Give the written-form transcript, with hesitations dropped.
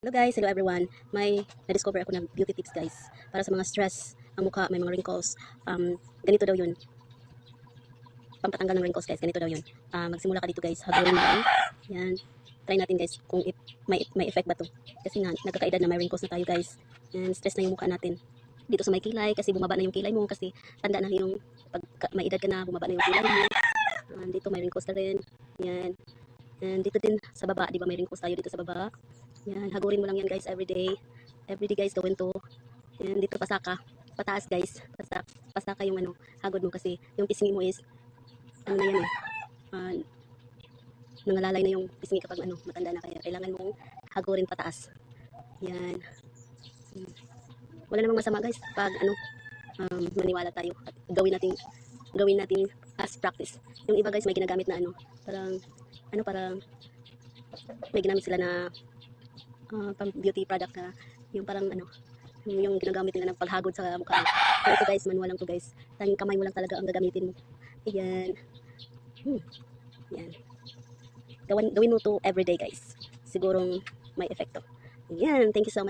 Hello guys, hello everyone. May na-discover ako ng beauty tips guys. Para sa mga stress, ang mukha, may mga wrinkles. Ganito daw yun. Pampatanggal ng wrinkles guys, ganito daw yun. Magsimula ka dito guys, hagurin mo lang. Yan. Try natin guys kung may effect ba to. Kasi nga, nagkakaedad na may wrinkles na tayo guys. Yan, stress na yung mukha natin. Dito sa may kilay, kasi bumaba na yung kilay mo. Kasi tanda na yung, pag may edad ka na, bumaba na yung kilay mo. Dito may wrinkles na rin. Yan. And dito din sa baba, di ba may wrinkles tayo dito sa baba. Yan, hagurin mo lang yan guys everyday. Everyday guys gawin to. Yan, dito pasaka. Pataas guys. Pasaka yung hagod mo kasi yung pisngi mo is, na yan nangalalay na yung pisngi kapag matanda na kaya kailangan mong hagurin pataas. Yan. Wala namang masama guys pag maniwala tayo at gawin natin as practice. Yung iba guys may ginagamit na parang may ginamit sila na pang beauty product na yung parang yung ginagamit nila ng paghagod sa mukha. So ito guys, manual lang to guys. Tanging kamay mo lang talaga ang gagamitin mo. Ayan. Yan. Gawin mo to everyday guys. Sigurong may epekto. Ayan. Thank you so much.